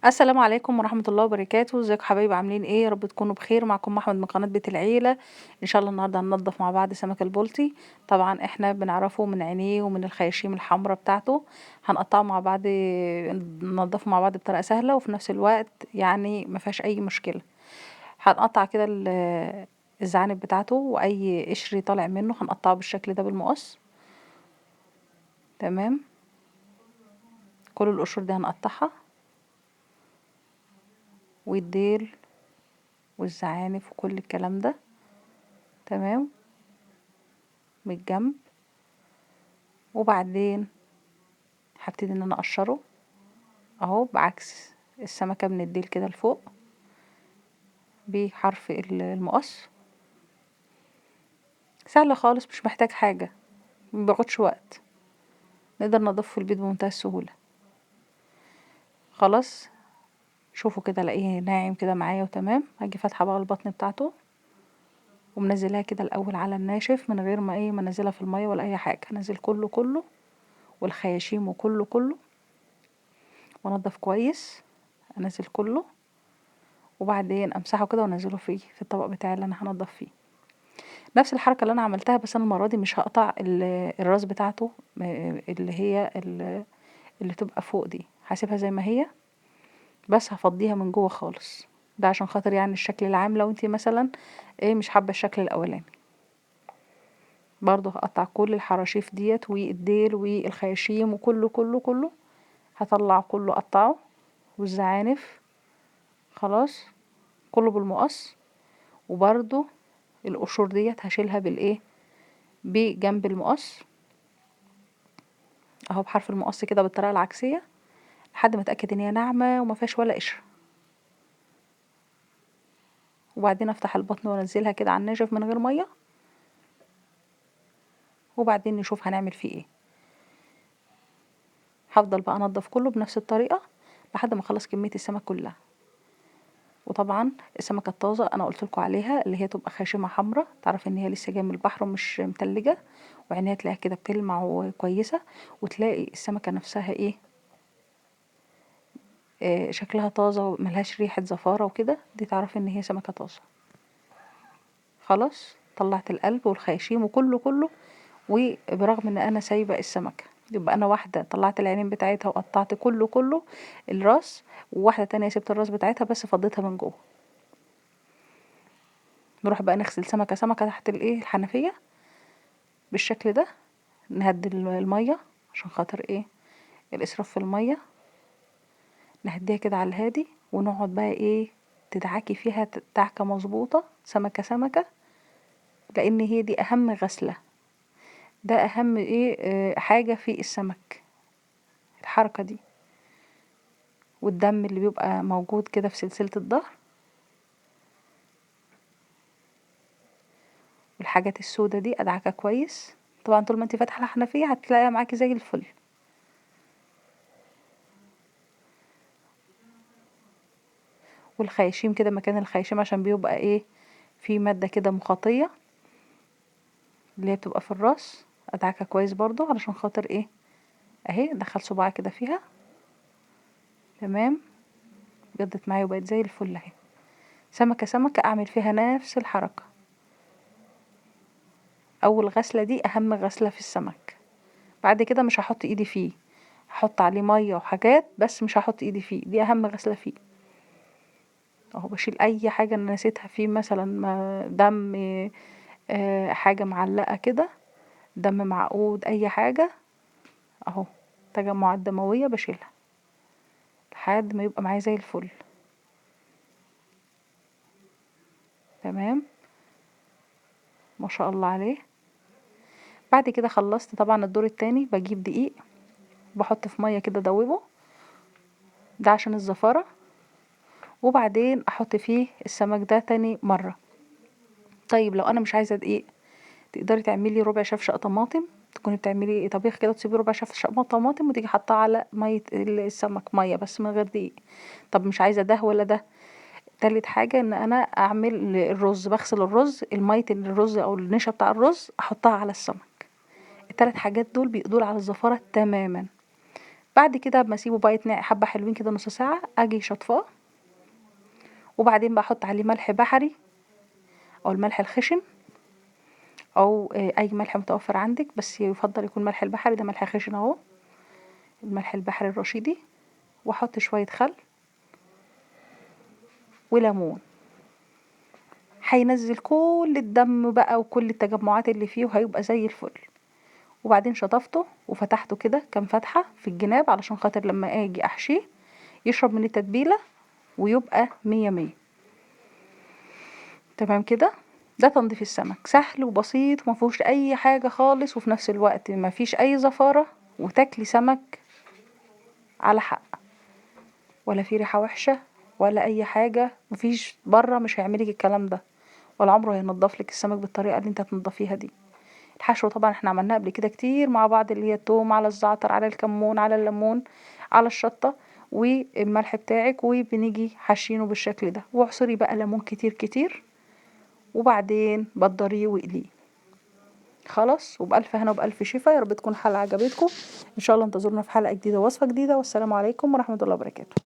السلام عليكم ورحمة الله وبركاته، ازيكم حبايبي عاملين ايه؟ يا رب تكونوا بخير. معكم احمد من قناة بيت العيلة. ان شاء الله النهارده هننضف مع بعض سمك البلطي. طبعا احنا بنعرفه من عينيه ومن الخياشيم الحمراء بتاعته. هنقطعه مع بعض، ننضفه مع بعض بطريقة سهلة وفي نفس الوقت يعني ما فيهاش اي مشكلة. هنقطع كده الزعانف بتاعته واي قشر طالع منه هنقطعه بالشكل ده بالمقص. تمام. كل القشور دي هنقطعها، والديل والزعانف وكل الكلام ده. تمام. من الجنب. وبعدين هبتدي ان انا اقشره اهو بعكس السمكة من الديل كده لفوق بحرف المقص. سهل خالص، مش محتاج حاجة، مبياخدش وقت، نقدر نضيفه في البيت بمنتهى السهولة. خلاص، شوفوا كده الاقيه ناعم كده معايا وتمام. هاجي فاتحة بقى البطن بتاعته ومنزلاها كده الاول على الناشف من غير ما انزلها في المية ولا اي حاجة. هنزل كله كله والخياشيم وكله كله وانضف كويس. انزل كله وبعدين امسحه كده وانزله في الطبق بتاعي اللي انا هنضف فيه. نفس الحركة اللي انا عملتها، بس انا المرة دي مش هقطع الراس بتاعته، اللي هي اللي تبقى فوق دي هسيبها زي ما هي، بس هفضيها من جوه خالص. ده عشان خاطر يعني الشكل العام لو انتي مثلا ايه مش حابة الشكل الاولاني. برضو هقطع كل الحراشيف ديت والديل والخياشيم وكله كله كله. هطلع كله اقطعه، والزعانف خلاص كله بالمقص. وبرضو القشور ديت هشيلها بالايه، بجنب المقص اهو بحرف المقص كده بالطريقة العكسية لحد ما اتأكد ان هي ناعمة وما فيهاش ولا قشرة. وبعدين افتح البطن وانزلها كده على الناشف من غير مية، وبعدين نشوف هنعمل فيه ايه. هفضل بقى انضف كله بنفس الطريقة لحد ما اخلص كمية السمك كلها. وطبعا السمكة الطازة انا قلتلكوا عليها اللي هي تبقى خاشمة حمرا، تعرف ان هي لسه جاية من البحر ومش متلجة، وعينيها تلاقيها كده بتلمع وكويسة، وتلاقي السمكة نفسها ايه، شكلها طازة وملهاش ريحة زفارة وكده، دي تعرف ان هي سمكة طازة. خلاص طلعت القلب والخياشيم وكله كله. وبرغم ان انا سايبة السمكة، يبقى انا واحدة طلعت العينين بتاعتها وقطعت كله كله الراس، وواحدة تانية سبت الراس بتاعتها بس فضيتها من جوه. نروح بقى نغسل سمكة سمكة تحت الايه الحنفية بالشكل ده. نهدي المية عشان خاطر ايه الاسراف في المية، نهديها كده على الهادي ونقعد بقى ايه تدعكي فيها دعكة مظبوطة سمكة سمكة، لان هي دي اهم غسلة. ده اهم ايه حاجة في السمك، الحركة دي، والدم اللي بيبقى موجود كده في سلسلة الظهر، والحاجات السودة دي ادعكها كويس. طبعا طول ما انت فاتحة الحنفية هتلاقيها معاكي زي الفل. والخياشيم كده مكان الخياشيم عشان بيبقى ايه في مادة كده مخاطية اللي هي بتبقى في الراس، ادعكها كويس برضو علشان خاطر ايه اهي دخل صباعي كده فيها. تمام. جدت معايا وبقت زي الفل اهي. سمكة سمكة اعمل فيها نفس الحركة. اول غسلة دي اهم غسلة في السمك. بعد كده مش هحط ايدي فيه، هحط عليه مية وحاجات بس مش هحط ايدي فيه، دي اهم غسلة فيه. اهو بشيل اي حاجة انا نسيتها فيه، مثلا دم، حاجة معلقة كده، دم معقود اي حاجة اهو، تجمعات دموية بشيلها لحد ما يبقى معايا زي الفل. تمام. ما شاء الله عليه. بعد كده خلصت طبعا الدور التاني، بجيب دقيق بحط في مية كده دوبه، ده عشان الزفارة، وبعدين احط فيه السمك ده تاني مرة. طيب لو انا مش عايزة دقيق، تقدري تعملي ربع شفشق طماطم، تكوني بتعملي طبيخ كده تسيبي ربع شفشق طماطم وتيجي حاطاه على مية السمك، مية بس من غير دقيق. طب مش عايزة ده ولا ده، تالت حاجة ان انا اعمل الرز، بغسل الرز، المية الرز او النشا بتاع الرز احطها على السمك. التلات حاجات دول بيقضوا على الزفارة تماما. بعد كده اما اسيبه بقى يتنقع حبه حلوين كده نص ساعه، اجي شطفاه وبعدين بقى احط عليه ملح بحري او الملح الخشن او اي ملح متوفر عندك، بس يفضل يكون ملح البحري، ده ملح خشن اهو، الملح البحري الرشيدي. واحط شويه خل وليمون، هينزل كل الدم بقى وكل التجمعات اللي فيه وهيبقى زي الفل. وبعدين شطفته وفتحته كده كام فتحة في الجناب علشان خاطر لما اجي احشيه يشرب من التتبيلة ويبقى مية مية. تمام كده. ده تنظيف السمك سهل وبسيط ومفيهوش اي حاجة خالص، وفي نفس الوقت مفيش اي زفارة، وتاكلي سمك على حق، ولا في ريحة وحشة ولا اي حاجة. مفيش بره مش هيعملك الكلام ده، ولا عمره هينضف لك السمك بالطريقة اللي انت هتنضفيها دي. الحشو طبعا احنا عملناه قبل كده كتير مع بعض، اللي هي التوم على الزعتر على الكمون على الليمون على الشطة والملح بتاعك، وبنيجي حاشينه بالشكل ده. واعصري بقى ليمون كتير كتير وبعدين بدريه واقليه. خلاص، وبألف هنا وبألف شفا. يا رب تكون الحلقة عجبتكم. ان شاء الله انتظرونا في حلقة جديدة ووصفة جديدة، والسلام عليكم ورحمة الله وبركاته.